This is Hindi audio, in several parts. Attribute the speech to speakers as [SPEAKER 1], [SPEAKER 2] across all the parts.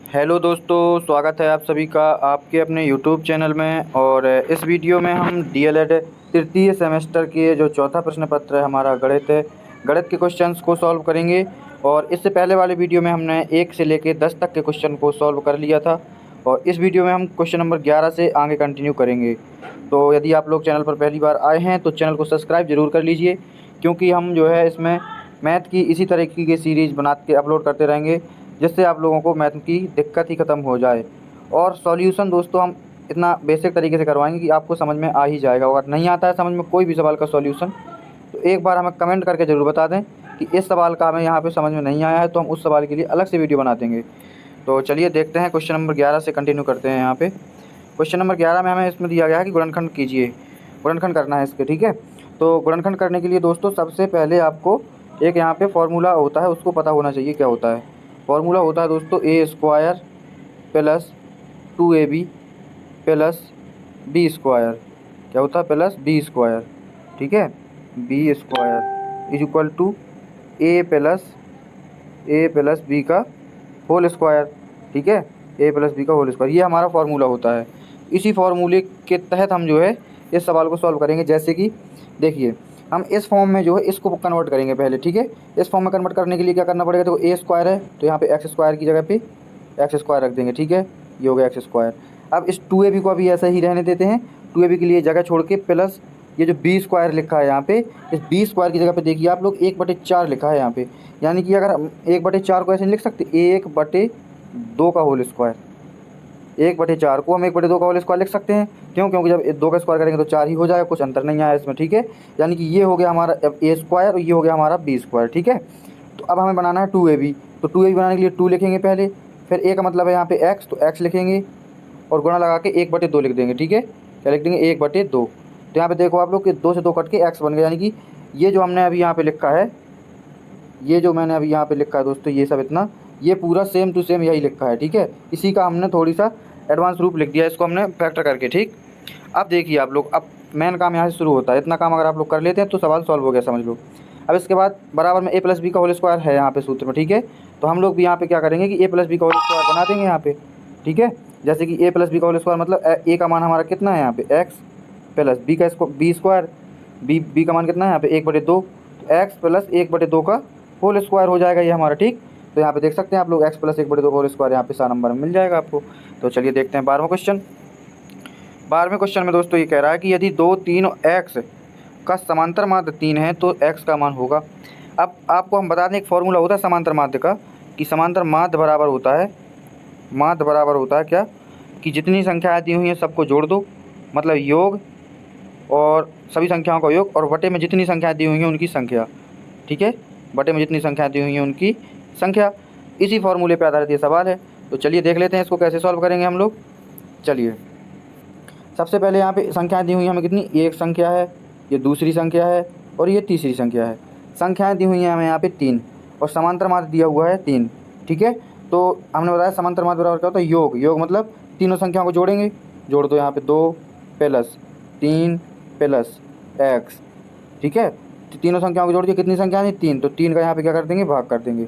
[SPEAKER 1] हेलो दोस्तों, स्वागत है आप सभी का आपके अपने यूट्यूब चैनल में। और इस वीडियो में हम डीएलएड तृतीय सेमेस्टर के जो चौथा प्रश्न पत्र है हमारा गणित के क्वेश्चंस को सॉल्व करेंगे। और इससे पहले वाले वीडियो में हमने 1 से लेकर 10 तक के क्वेश्चन को सॉल्व कर लिया था। और इस वीडियो में हम क्वेश्चन नंबर 11 से आगे कंटिन्यू करेंगे। तो यदि आप लोग चैनल पर पहली बार आए हैं तो चैनल को सब्सक्राइब ज़रूर कर लीजिए, क्योंकि हम जो है इसमें मैथ की इसी तरह की सीरीज़ बना के अपलोड करते रहेंगे, जिससे आप लोगों को मैथ की दिक्कत ही ख़त्म हो जाए। और सॉल्यूशन दोस्तों हम इतना बेसिक तरीके से करवाएंगे कि आपको समझ में आ ही जाएगा। अगर नहीं आता है समझ में कोई भी सवाल का सॉल्यूशन, तो एक बार हमें कमेंट करके ज़रूर बता दें कि इस सवाल का हमें यहाँ पे समझ में नहीं आया है, तो हम उस सवाल के लिए अलग से वीडियो बना देंगे। तो चलिए देखते हैं, क्वेश्चन नंबर 11 से कंटिन्यू करते हैं। यहाँ पे क्वेश्चन नंबर 11 में हमें इसमें दिया गया है कि गुणनखंड कीजिए, गुणनखंड करना है इसके। ठीक है, तो गुणनखंड करने के लिए दोस्तों सबसे पहले आपको एक यहाँ पे फॉर्मूला होता है, उसको पता होना चाहिए क्या होता है। फॉर्मूला होता है दोस्तों A square plus 2ab plus B square. क्या होता है? Plus B square. ठीक है, B square is equal to A plus B का होल स्क्वायर। ठीक है, ए प्लस बी का होल स्क्वायर, ये हमारा फार्मूला होता है। इसी फार्मूले के तहत हम जो है इस सवाल को सॉल्व करेंगे। जैसे कि देखिए, हम इस फॉर्म में जो है इसको कन्वर्ट करेंगे पहले। ठीक है, इस फॉर्म में कन्वर्ट करने के लिए क्या करना पड़ेगा? तो ए स्क्वायर है तो यहाँ पे एक्स स्क्वायर की जगह पे एक्स स्क्वायर रख देंगे। ठीक है, ये हो गया एक्स स्क्वायर। अब इस 2ab को अभी ऐसा ही रहने देते हैं। 2ab के लिए जगह छोड़ के प्लस ये जो बी स्क्वायर लिखा है यहाँ पे, इस बी स्क्वायर की जगह पे देखिए आप लोग 1/4 लिखा है यहाँ पे। यानी कि अगर हम 1/4 को ऐसे नहीं लिख सकते, 1/2 का होल स्क्वायर। 1/4 को हम 1/2 का होल स्क्वायर लिख सकते हैं। क्यों? क्योंकि जब 2 का स्क्वायर करेंगे तो 4 ही हो जाएगा, कुछ अंतर नहीं आया इसमें। ठीक है, यानी कि ये हो गया हमारा ए स्क्वायर और ये हो गया हमारा बी स्क्वायर। ठीक है, तो अब हमें बनाना है 2ab। तो 2ab बनाने के लिए 2 लिखेंगे पहले, फिर ए का मतलब है यहाँ पे एक्स, तो एक्स लिखेंगे और गुणा लगा के 1/2 लिख देंगे। ठीक है, क्या लिख देंगे? 1/2। तो यहाँ पे देखो आप लोग कि 2 से 2 कट के एक्स बन गया। यानी कि ये जो हमने अभी यहाँ पे लिखा है, ये जो मैंने अभी यहाँ पे लिखा है दोस्तों, ये सब इतना, ये पूरा सेम टू सेम यही लिखा है। ठीक है, इसी का हमने थोड़ी सा एडवांस रूप लिख दिया, इसको हमने फैक्टर करके। ठीक, अब देखिए आप लोग, अब मेन काम यहाँ से शुरू होता है। इतना काम अगर आप लोग कर लेते हैं तो सवाल सॉल्व हो गया, समझ लो। अब इसके बाद बराबर में ए प्लस बी का होल स्क्वायर है यहाँ पे सूत्र में। ठीक है, तो हम लोग भी यहाँ पे क्या करेंगे कि ए प्लस बी का होल स्क्वायर बना देंगे यहाँ पे। ठीक है, जैसे कि ए प्लस बी का होल स्क्वायर मतलब ए का मान हमारा कितना है यहाँ पे एक्स, प्लस बी का बी स्क्वायर, बी का मान कितना है यहाँ पे 1/2, एक्स प्लस 1/2 का होल स्क्वायर हो जाएगा ये हमारा। ठीक, तो यहाँ पे देख सकते हैं आप लोग एक्स प्लस 1/2 का होल स्क्वायर यहाँ पे 7 नंबर में मिल जाएगा आपको। तो चलिए देखते हैं 12वां क्वेश्चन। 12वें क्वेश्चन में दोस्तों ये कह रहा है कि यदि 2, 3 और एक्स का समांतर माध्य 3 है तो एक्स का मान होगा। अब आपको हम बता दें, एक फॉर्मूला होता है समांतर माध्य का, कि समांतर माध्य बराबर होता है, माध्य बराबर होता है क्या, कि जितनी संख्याएँ दी हुई हैं सबको जोड़ दो, मतलब योग, और सभी संख्याओं का योग, और बटे में जितनी संख्याएँ दी हुई हैं उनकी संख्या। ठीक है, बटे में जितनी संख्याएँ दी हुई हैं उनकी संख्या। इसी फॉर्मूले पर आधारित ये सवाल है। तो चलिए देख लेते हैं इसको कैसे सॉल्व करेंगे हम लोग। चलिए, सबसे पहले यहाँ पे संख्याएँ दी हुई हैं हमें कितनी, एक संख्या है, ये दूसरी संख्या है और ये तीसरी संख्या है। संख्याएँ दी हुई हैं हमें यहाँ पे 3 और समांतर माध्य दिया हुआ है 3। ठीक है, तो हमने बताया समांतर माध्य बराबर क्या होता है, योग। योग मतलब तीनों संख्याओं को जोड़ेंगे, जोड़ दो यहाँ पे 2 प्लस 3 प्लस एक्स। ठीक है, तो तीनों संख्याओं को जोड़ दिए, कितनी संख्या है 3, तो 3 का यहाँ पे क्या कर देंगे, भाग कर देंगे।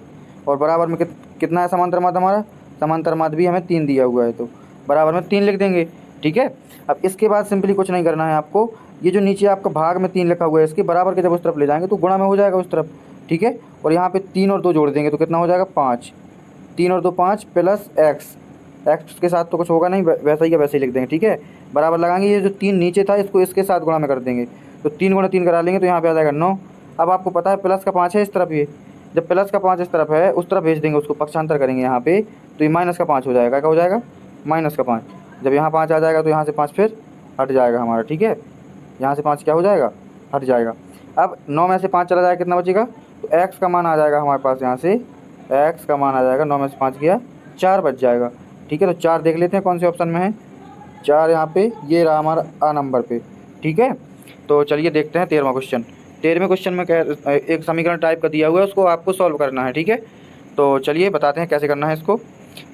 [SPEAKER 1] और बराबर में कितना है समांतर माध्य हमारा, समांतर माध्य भी हमें 3 दिया हुआ है, तो बराबर में 3 लिख देंगे। ठीक है, अब इसके बाद सिंपली कुछ नहीं करना है आपको, ये जो नीचे आपका भाग में 3 लिखा हुआ है इसके बराबर के जब उस तरफ ले जाएंगे तो गुणा में हो जाएगा उस तरफ। ठीक है, और यहाँ पे 3 और 2 जोड़ देंगे तो कितना हो जाएगा, 5। 3 और 2 5 प्लस एक्स, एक्स के साथ तो कुछ होगा नहीं, वैसा ही का वैसे ही लिख देंगे। ठीक है, बराबर लगाएंगे, ये जो 3 नीचे था इसको इसके साथ गुणा में कर देंगे, तो 3 गुणा 3 करा लेंगे तो यहाँ पे आ जाएगा 9। अब आपको पता है प्लस का 5 है इस तरफ, ये जब प्लस का 5 इस तरफ है उस तरफ भेज देंगे, उसको पक्षांतर करेंगे यहाँ पे, तो ये माइनस का 5 हो जाएगा। क्या हो जाएगा, माइनस का 5। जब यहाँ 5 आ जाएगा तो यहाँ से 5 फिर हट जाएगा हमारा। ठीक है, यहाँ से 5 क्या हो जाएगा, हट जाएगा। अब 9 में से 5 चला जाएगा, कितना बचेगा, तो एक्स का मान आ जाएगा हमारे पास, यहाँ से एक्स का मान आ जाएगा, 9 में से 5 गया 4 बच जाएगा। ठीक है, तो 4 देख लेते हैं कौन से ऑप्शन में है, 4 यहाँ पे ये रहा हमारा आ नंबर पे। ठीक है, तो चलिए देखते हैं 13वां क्वेश्चन। 13वें क्वेश्चन में एक समीकरण टाइप का दिया हुआ है, उसको आपको सॉल्व करना है। ठीक है, तो चलिए बताते हैं कैसे करना है इसको।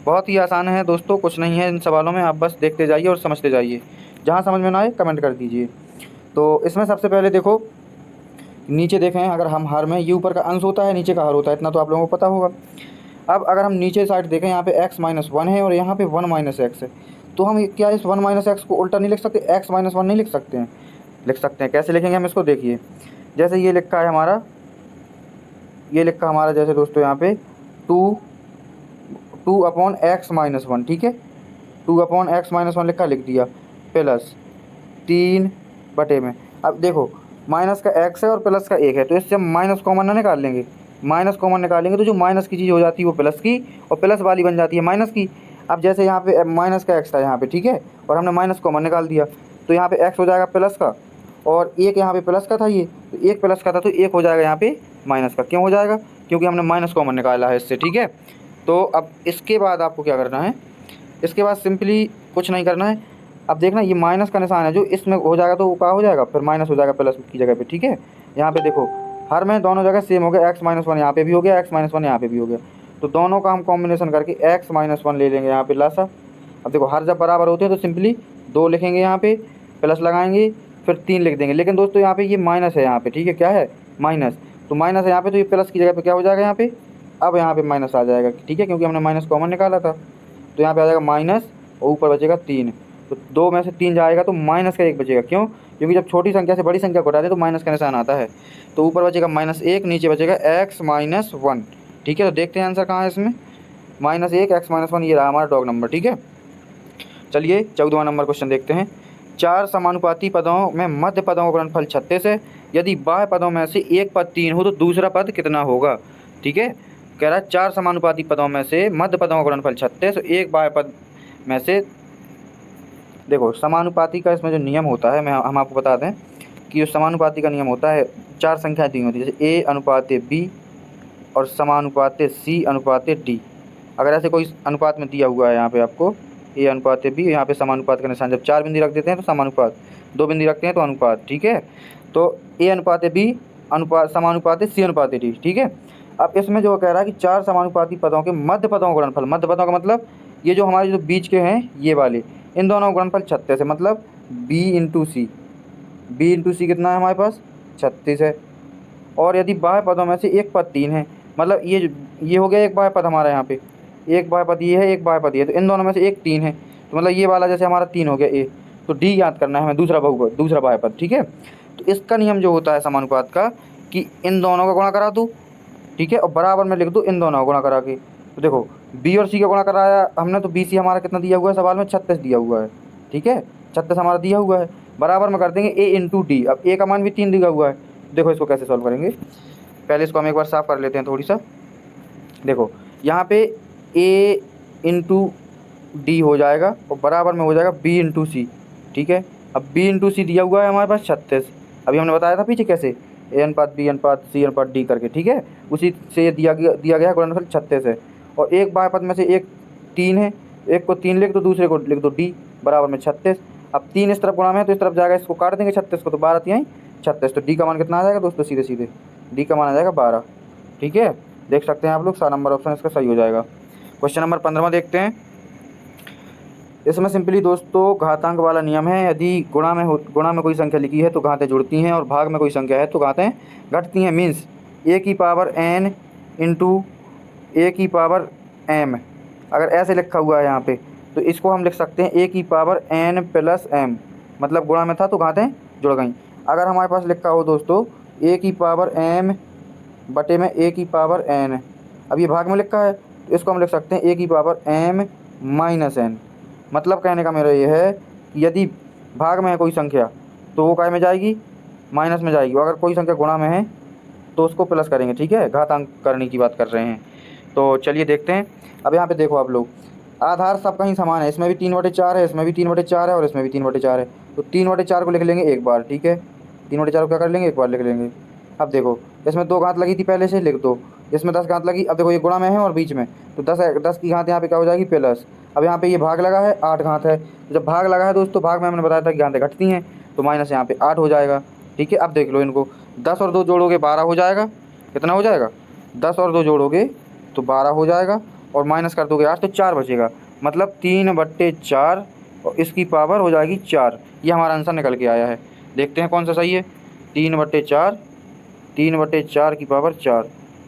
[SPEAKER 1] बहुत ही आसान है दोस्तों, कुछ नहीं है इन सवालों में, आप बस देखते जाइए और समझते जाइए। जहाँ समझ में ना आए कमेंट कर दीजिए। तो इसमें सबसे पहले देखो, नीचे देखें, अगर हम हर में ये ऊपर का अंश होता है नीचे का हर होता है, इतना तो आप लोगों को पता होगा। अब अगर हम नीचे साइड देखें, यहाँ पे x माइनस वन है और यहाँ पे वन माइनस एक्स है, तो हम क्या इस वन माइनस एक्स को उल्टा नहीं लिख सकते, x माइनस वन नहीं लिख सकते हैं? लिख सकते हैं। कैसे लिखेंगे हम इसको, देखिए जैसे ये लिखा है हमारा, ये लिखा हमारा जैसे दोस्तों यहाँ पे two two upon x minus one, ठीक है, two upon x minus one लिखा, लिख दिया, प्लस 3 में। अब देखो माइनस का x है और प्लस का 1 है, तो इससे हम माइनस कॉमन ना निकाल लेंगे, माइनस कॉमन निकालेंगे तो जो माइनस की चीज़ हो जाती है वो प्लस की, और प्लस वाली बन जाती है माइनस की। अब जैसे यहाँ पे माइनस का x था यहाँ पे, ठीक है, और हमने माइनस कॉमन निकाल दिया, तो यहाँ पे x हो जाएगा प्लस का, और एक यहाँ पे प्लस का था, ये तो एक प्लस का था, तो एक हो जाएगा यहाँ पे माइनस का। क्यों हो जाएगा? क्योंकि हमने माइनस कॉमन निकाला है इससे, ठीक है। तो अब इसके बाद आपको क्या करना है, इसके बाद सिंपली कुछ नहीं करना है। अब देखना ये माइनस का निशान है जो इसमें हो जाएगा तो वो क्या हो जाएगा, फिर माइनस हो जाएगा प्लस की जगह पे, ठीक है। यहाँ पे देखो हर में दोनों जगह सेम हो गया, एक्स माइनस वन यहाँ पे भी हो गया, एक्स माइनस वन यहाँ पे भी हो गया, तो दोनों का हम कॉम्बिनेशन करके एक्स माइनस वन ले लेंगे यहाँ पे लासा। अब देखो हर जब बराबर होते हैं तो सिंपली 2 लिखेंगे, यहाँ पे प्लस लगाएंगे, फिर 3 लिख देंगे। लेकिन दोस्तों यहाँ पे ये माइनस है यहाँ पे, ठीक है, क्या है माइनस, तो माइनस है यहाँ पे, तो ये प्लस की जगह पे क्या हो जाएगा यहाँ पे, अब यहाँ पे माइनस आ जाएगा, ठीक है, क्योंकि हमने माइनस कॉमन निकाला था। तो यहाँ पे आ जाएगा माइनस और ऊपर बचेगा 3, तो 2 में से 3 जाएगा तो माइनस का 1 बचेगा। क्यों? क्योंकि जब छोटी संख्या से बड़ी संख्या को हटाते हैं तो माइनस का निशान आता है। तो ऊपर बचेगा -1, नीचे बचेगा x माइनस वन, ठीक है। तो देखते हैं आंसर कहाँ है इसमें, -1 x माइनस वन, ये रहा हमारा डॉग नंबर, ठीक है। चलिए 14वां नंबर क्वेश्चन देखते हैं। 4 समानुपाती पदों में मध्य पदों का गुणनफल 36 है, यदि बाह्य पदों में से एक पद 3 हो तो दूसरा पद कितना होगा, ठीक है। कह रहा है 4 समानुपाती पदों में से मध्य पदों का गुणनफल 36, एक बाह्य पद में से, देखो समानुपाती का इसमें जो नियम होता है, हम आपको बता दें कि जो समानुपाती का नियम होता है, 4 संख्याएँ दी होती है, जैसे a अनुपात b और समानुपात c अनुपात d। अगर ऐसे कोई अनुपात में दिया हुआ है यहाँ पे आपको a अनुपात b, यहाँ पे समानुपात का निशान, जब 4 बिंदी रख देते हैं तो समानुपात, 2 बिंदी रखते हैं तो अनुपात, ठीक है। तो a अनुपात b अनुपात समानुपात c अनुपात d, ठीक है। अब इसमें जो कह रहा है कि 4 समानुपाती पदों के मध्य पदों का गुणनफल, मध्य पदों का मतलब ये जो हमारे जो बीच के हैं ये वाले, इन दोनों का गुणनफल 36 है, मतलब b इंटू सी कितना है हमारे पास 36 है। और यदि बाह्य पदों में से एक पद 3 है, मतलब ये हो गया एक बाह्य पद हमारा, यहाँ पे एक बाह्य पद ये है, एक बाह्य पद ये है, तो इन दोनों में से एक 3 है, तो मतलब ये वाला जैसे हमारा 3 हो गया ए, तो डी याद करना है हमें, दूसरा बाह्य पद, ठीक है। तो इसका नियम जो होता है समानुपात का कि इन दोनों का गुणा करा दूँ, ठीक है, और बराबर में लिख दूँ इन दोनों का गुणा करा के। तो देखो बी और सी का गुणा कराया हमने, तो बी सी हमारा कितना दिया हुआ है सवाल में, 36 दिया हुआ है, ठीक है, 36 हमारा दिया हुआ है, बराबर में कर देंगे ए इंटू डी। अब ए का मान भी 3 दिया हुआ है, देखो इसको कैसे सॉल्व करेंगे, पहले इसको हम एक बार साफ कर लेते हैं थोड़ी सा। देखो यहाँ पे ए इंटू डी हो जाएगा और बराबर में हो जाएगा बी इंटू सी, ठीक है। अब बी इंटू सी दिया हुआ है हमारे पास 36, अभी हमने बताया था पीछे कैसे, ए अनुपात बी अनुपात सी अनुपात डी करके, ठीक है, उसी से दिया गया गुणनफल 36 है। और एक बाह्य पद में से एक 3 है, एक को 3 लिख दो, दूसरे को लिख दो डी, बराबर में 36। अब 3 इस तरफ गुणा में है तो इस तरफ जाएगा, इसको काट देंगे 36 को, तो 12 3 36, तो डी का मान कितना आ जाएगा दोस्तों, सीधे सीधे डी का मान आ जाएगा 12, ठीक है। देख सकते हैं आप लोग, 7 नंबर ऑप्शन इसका सही हो जाएगा। क्वेश्चन नंबर 15 देखते हैं। इसमें सिंपली दोस्तों घातांक वाला नियम है, यदि गुणा में कोई संख्या लिखी है तो घातें जुड़ती हैं, और भाग में कोई संख्या है तो घातें घटती हैं। मीन्स ए की पावर n इंटू ए की पावर m, अगर ऐसे लिखा हुआ है यहाँ पे तो इसको हम लिख सकते हैं ए की पावर n प्लस m, मतलब गुणा में था तो घातें जुड़ गई। अगर हमारे पास लिखा हो दोस्तों ए की पावर m बटे में ए की पावर n, अब ये भाग में लिखा है तो इसको हम लिख सकते हैं ए की पावर m माइनस n। मतलब कहने का मेरा ये है कि यदि भाग में है कोई संख्या तो वो काय में जाएगी, माइनस में जाएगी, अगर कोई संख्या गुणा में है तो उसको प्लस करेंगे, ठीक है, घातांक करने की बात कर रहे हैं। तो चलिए देखते हैं। अब यहाँ पे देखो आप लोग, आधार सब कहीं समान है, इसमें भी 3/4 है, इसमें भी 3/4 है और इसमें भी 3/4 है, तो 3/4 को लिख लेंगे एक बार, ठीक है, 3/4 को क्या कर लेंगे एक बार लिख लेंगे। अब देखो इसमें 2 घात लगी थी पहले से, लिख दो, इसमें 10 घात लगी, अब देखो ये गुणा में है और बीच में, तो 10 की घात यहाँ पे क्या हो जाएगी प्लस। अब यहाँ पे ये भाग लगा है, 8 घात है, तो जब भाग लगा है दोस्तों, भाग में हमने बताया था कि घातें घटती हैं, तो माइनस यहाँ पे 8 हो जाएगा, ठीक है। अब देख लो इनको, 10 और 2 जोड़ोगे 12 हो जाएगा, कितना हो जाएगा, 10 और 2 जोड़ोगे तो 12 हो जाएगा, और माइनस कर दोगे 8 तो 4 बचेगा, मतलब 3/4 और इसकी पावर हो जाएगी 4। ये हमारा आंसर निकल के आया है। देखते हैं कौन सा सही है, 3/4 की पावर 4,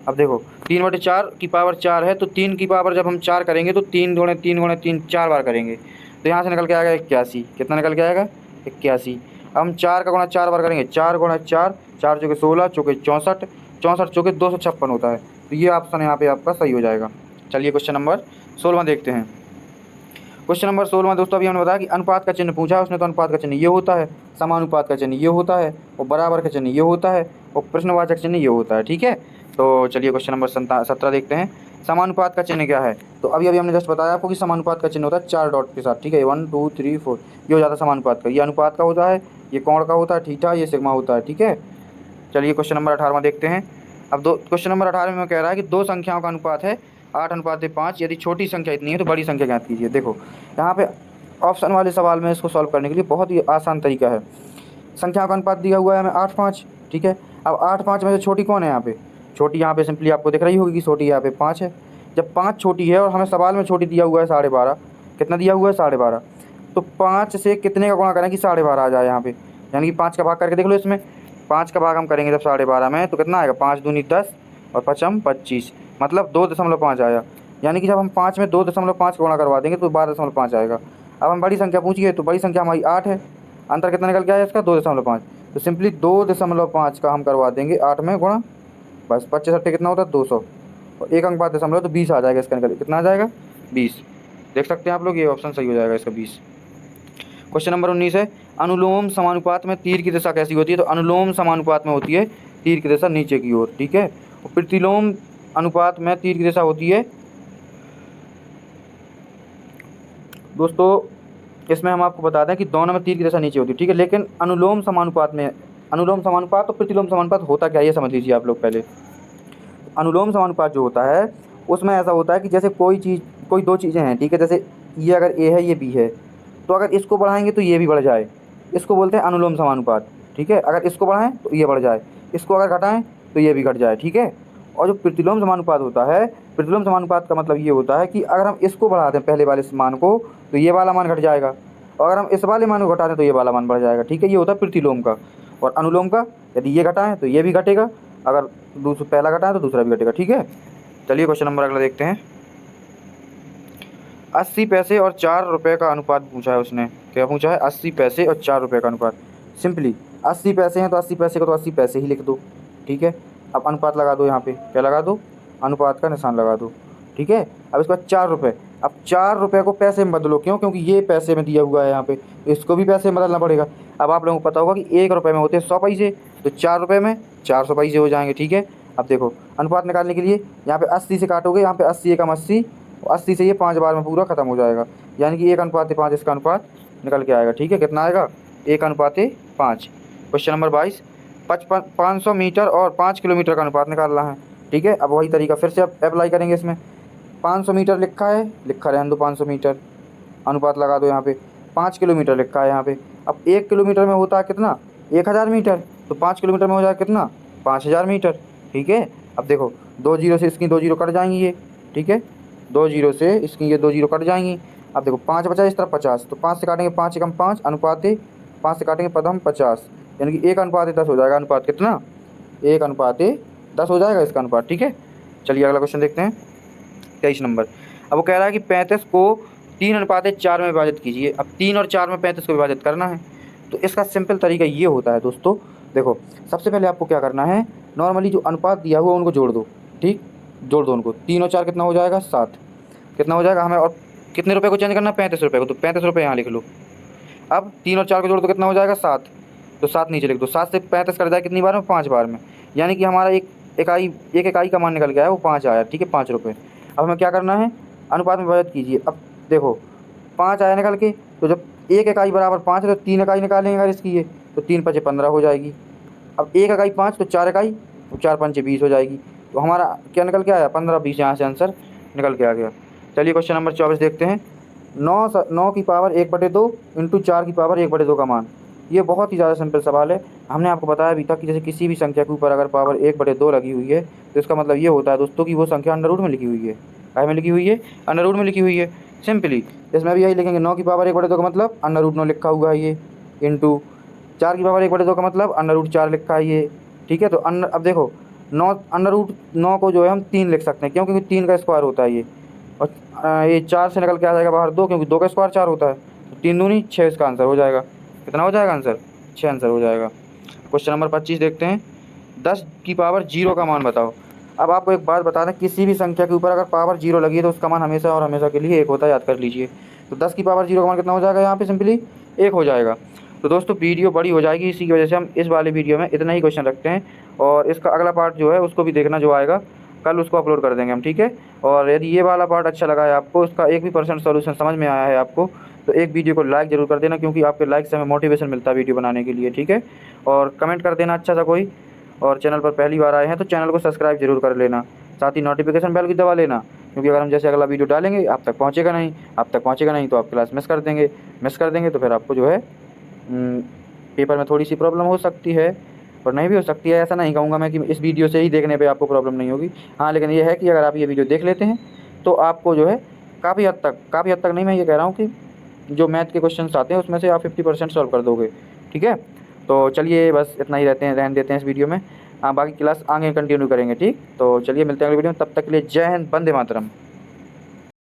[SPEAKER 1] अब देखो 3/4 की पावर 4 है, तो 3 की पावर जब हम 4 करेंगे तो 3 गुणे 3 गुणे 3 4 बार करेंगे, तो यहाँ से निकल के आएगा 81। कितना निकल के आएगा? 81। अब हम 4 का गुणा 4 बार करेंगे, 4 गुणा 4, 4 चौके 16, चौके 64, 64 चौके 256 होता है। तो ये ऑप्शन यहाँ पे आपका सही हो जाएगा। चलिए क्वेश्चन नंबर 16 देखते हैं। क्वेश्चन नंबर 16 दोस्तों अभी हमने बताया कि अनुपात का चिन्ह पूछा है उसने, तो अनुपात का चिन्ह ये होता है, समानुपात का चिन्ह ये होता है, और बराबर का चिन्ह ये होता है, और प्रश्नवाचक चिन्ह ये होता है। ठीक है, तो चलिए क्वेश्चन नंबर 17 देखते हैं। समानुपात का चिन्ह क्या है? तो अभी अभी हमने जस्ट बताया आपको कि समानुपात का चिन्ह होता है 4 डॉट के साथ। ठीक है, 1 2 3 4, ये हो जाता है समानुपात का। ये अनुपात का होता है, ये कोण का होता है थीटा, ये सिग्मा होता है। ठीक है, चलिए क्वेश्चन नंबर 18 देखते हैं। अब क्वेश्चन नंबर 18 में कह रहा है कि दो संख्याओं का अनुपात है 8:5। यदि छोटी संख्या इतनी है तो बड़ी संख्या ज्ञात कीजिए। देखो यहाँ पे ऑप्शन वाले सवाल में इसको सॉल्व करने के लिए बहुत ही आसान तरीका है। संख्याओं का अनुपात दिया हुआ है हमें 8:5। ठीक है, अब 8:5 में से छोटी कौन है? यहाँ पे छोटी, यहाँ पे सिंपली आपको दिख रही होगी कि छोटी यहाँ पे 5 है। जब 5 छोटी है और हमें सवाल में छोटी दिया हुआ है 12.5, कितना दिया हुआ है? 12.5। तो 5 से कितने का गुणा करें कि 12.5 आ जाए यहाँ पे? यानी कि 5 का भाग करके देख लो। इसमें 5 का भाग हम करेंगे जब 12.5 में, तो कितना आएगा? 5 दूनी 10 और 5 25, मतलब 2.5 आया। यानी कि जब हम 5 में 2.5 का गुणा करवा देंगे तो 12.5 आएगा। अब हम बड़ी संख्या पूछिए, तो बड़ी संख्या हमारी 8 है। अंतर कितना निकल के आया इसका? 2.5। तो सिंपली 2.5 का हम करवा देंगे 8 में गुणा, बस 25 अट्ठे कितना होता है? 200, और एक अंक 5 तो 20 आ जाएगा इसका निकल। कितना आ जाएगा? 20। देख सकते हैं आप लोग, ये ऑप्शन सही हो जाएगा इसका 20। क्वेश्चन नंबर 19 है, अनुलोम समानुपात में तीर की दिशा कैसी होती है? तो अनुलोम समानुपात में होती है तीर की दिशा नीचे की ओर। ठीक है, और प्रतिलोम अनुपात में तीर की दिशा होती है दोस्तों, इसमें हम आपको बता दें कि दोनों में तीर की दिशा नीचे होती है। ठीक है, लेकिन अनुलोम समानुपात में, अनुलोम समानुपात और प्रतिलोम समानुपात होता क्या है ये समझ लीजिए आप लोग पहले। अनुलोम समानुपात जो होता है उसमें ऐसा होता है कि जैसे कोई दो चीज़ें हैं। ठीक है, जैसे ये अगर ए है, ये बी है, तो अगर इसको बढ़ाएंगे तो ये भी बढ़ जाए, इसको बोलते हैं अनुलोम समानुपात। ठीक है, अगर इसको बढ़ाएं तो ये बढ़ जाए, इसको अगर घटाएं तो ये भी घट जाए। ठीक है, और जो प्रतिलोम समानुपात होता है, प्रतिलोम समानुपात का मतलब ये होता है कि अगर हम इसको बढ़ा दें पहले वाले मान को तो ये वाला मान घट जाएगा, और अगर हम इस वाले मान को घटा दें तो ये वाला मान बढ़ जाएगा। ठीक है, ये होता है प्रतिलोम का। और अनुलोम का, यदि ये घटाएं तो ये भी घटेगा, अगर पहला घटाएं तो दूसरा भी घटेगा। ठीक है, चलिए क्वेश्चन नंबर अगला देखते हैं। 80 पैसे और 4 रुपये का अनुपात पूछा है उसने। क्या पूछा है? 80 पैसे और 4 रुपये का अनुपात। सिंपली 80 पैसे हैं तो 80 पैसे को तो 80 पैसे ही लिख दो। ठीक है, अब अनुपात लगा दो, यहाँ पे क्या लगा दो? अनुपात का निशान लगा दो। ठीक है, अब इसके बाद 4 रुपये। अब 4 रुपये को पैसे में बदलो, क्यों? क्योंकि ये पैसे में दिया हुआ है यहाँ पे, इसको भी पैसे में बदलना पड़ेगा। अब आप लोगों को पता होगा कि 1 रुपये में होते हैं 100 पैसे, तो 4 रुपये में 400 पैसे हो जाएंगे। ठीक है, अब देखो अनुपात निकालने के लिए यहाँ पे 80 से काटोगे, यहाँ पे 80 एकम 80, 80 से ये 5 बार में पूरा खत्म हो जाएगा, यानी कि 1:5 इसका अनुपात निकल के आएगा। ठीक है, कितना आएगा? 1:5। क्वेश्चन नंबर 22, 500 मीटर और 5 किलोमीटर का अनुपात निकालना है। ठीक है, अब वही तरीका फिर से अब अप्लाई करेंगे इसमें। 500 मीटर लिखा है, लिखा रहने दो 500 मीटर, अनुपात लगा दो यहाँ पे। 5 किलोमीटर लिखा है यहाँ पे। अब 1 किलोमीटर में होता है कितना? 1000 मीटर, तो 5 किलोमीटर में हो जाएगा कितना? 5000 मीटर। ठीक है, अब देखो 2 जीरो से इसकी 2 जीरो कट जाएंगी ये। ठीक है, 2 जीरो से इसकी ये 2 जीरो कट जाएंगी। अब देखो 5 बचा, इस तरफ 50, तो 5 से काटेंगे 5 एकम 5, अनुपात 5 से काटेंगे पदम 50, यानी कि 1:10 हो जाएगा। अनुपात कितना? 1:10 हो जाएगा इसका अनुपात। ठीक है, चलिए अगला क्वेश्चन देखते हैं, 23 नंबर। अब वो कह रहा है कि 35 को 3:4 में विभाजित कीजिए। अब 3 और 4 में 35 को विभाजित करना है, तो इसका सिंपल तरीका ये होता है दोस्तों। देखो सबसे पहले आपको क्या करना है, नॉर्मली जो अनुपात दिया हुआ उनको जोड़ दो। ठीक, जोड़ दो उनको। 3 और 4 कितना हो जाएगा? 7। कितना हो जाएगा हमें? और कितने रुपए को चेंज करना है? 35 रुपये को, तो 35 रुपये यहाँ लिख लो। अब 3 और 4 को जोड़ दो, कितना हो जाएगा? 7, तो 7 नीचे लिख दो। 7 से 35 कर जाए कितनी बार में? 5 बार में, यानी कि हमारा एक इकाई का मान निकल गया है, वो 5 आया। ठीक है, 5 रुपये। अब हमें क्या करना है? अनुपात में विभाजित कीजिए। अब देखो 5 आया निकल के, तो जब एक इकाई बराबर 5 है तो 3 इकाई निकालेंगे अगर इसकी, ये तो 3 5 15 हो जाएगी। अब एक इकाई 5, तो 4 इकाई, तो 4 5 20 हो जाएगी। तो हमारा क्या निकल के आया? 15 20, यहाँ से आंसर निकल के आ गया। चलिए क्वेश्चन नंबर 24 देखते हैं। 9 की पावर 1/2 इंटू 4 की पावर 1/2 का मान। ये बहुत ही ज़्यादा सिंपल सवाल है। हमने आपको बताया अभी तक कि जैसे किसी भी संख्या के ऊपर अगर पावर 1/2 लगी हुई है तो इसका मतलब ये होता है दोस्तों कि वो संख्या अंडर रूट में लिखी हुई है। काय में लिखी हुई है? अंडर रूट में लिखी हुई है। सिंपली इसमें भी यही लिखेंगे, 9 की पावर 1/2 का मतलब अंडर रूट 9 लिखा हुआ है ये, इंटू 4 की पावर 1/2 का मतलब अंडर रूट 4 लिखा है ये। ठीक है, तो अब देखो 9 को जो है हम 3 लिख सकते हैं, क्यों? क्योंकि 3 का स्क्वायर होता है ये। और ये 4 से निकल के आ जाएगा बाहर 2, क्योंकि 2 का स्क्वायर 4 होता है। तो 3 दूनी 6 इसका आंसर हो जाएगा। कितना हो जाएगा आंसर? 6 आंसर हो जाएगा। क्वेश्चन नंबर 25 देखते हैं। 10 की पावर 0 का मान बताओ। अब आपको एक बात बता दें, किसी भी संख्या के ऊपर अगर पावर 0 लगी है तो उसका मान हमेशा और हमेशा के लिए 1 होता है, याद कर लीजिए। तो 10 की पावर 0 का मान कितना हो जाएगा? यहाँ पे सिंपली 1 हो जाएगा। तो दोस्तों वीडियो बड़ी हो जाएगी, इसी की वजह से हम इस वाले वीडियो में इतना ही क्वेश्चन रखते हैं, और इसका अगला पार्ट जो है उसको भी देखना, जो आएगा कल उसको अपलोड कर देंगे हम, ठीक है। और यदि ये वाला पार्ट अच्छा लगा है आपको, इसका 1% सॉल्यूशन समझ में आया है आपको, तो एक वीडियो को लाइक ज़रूर कर देना, क्योंकि आपके लाइक से हमें मोटिवेशन मिलता है वीडियो बनाने के लिए, ठीक है। और कमेंट कर देना अच्छा सा कोई, और चैनल पर पहली बार आए हैं तो चैनल को सब्सक्राइब जरूर कर लेना, साथ ही नोटिफिकेशन बेल भी दबा लेना, क्योंकि अगर हम जैसे अगला वीडियो डालेंगे आप तक पहुँचेगा नहीं तो आप क्लास मिस कर देंगे तो फिर आपको जो है पेपर में थोड़ी सी प्रॉब्लम हो सकती है, और नहीं भी हो सकती है। ऐसा नहीं कहूँगा मैं कि इस वीडियो से ही देखने पे आपको प्रॉब्लम नहीं होगी। हाँ, लेकिन ये है कि अगर आप ये वीडियो देख लेते हैं तो आपको जो है काफ़ी हद तक नहीं, मैं ये कह रहा हूँ कि जो मैथ के क्वेश्चंस आते हैं उसमें से आप 50% सॉल्व कर दोगे, ठीक है। तो चलिए बस इतना ही रहने देते हैं इस वीडियो में। हाँ, बाकी क्लास आगे कंटिन्यू करेंगे, ठीक। तो चलिए मिलते हैं अगली वीडियो में, तब तक के लिए जय हिंद, वंदे मातरम।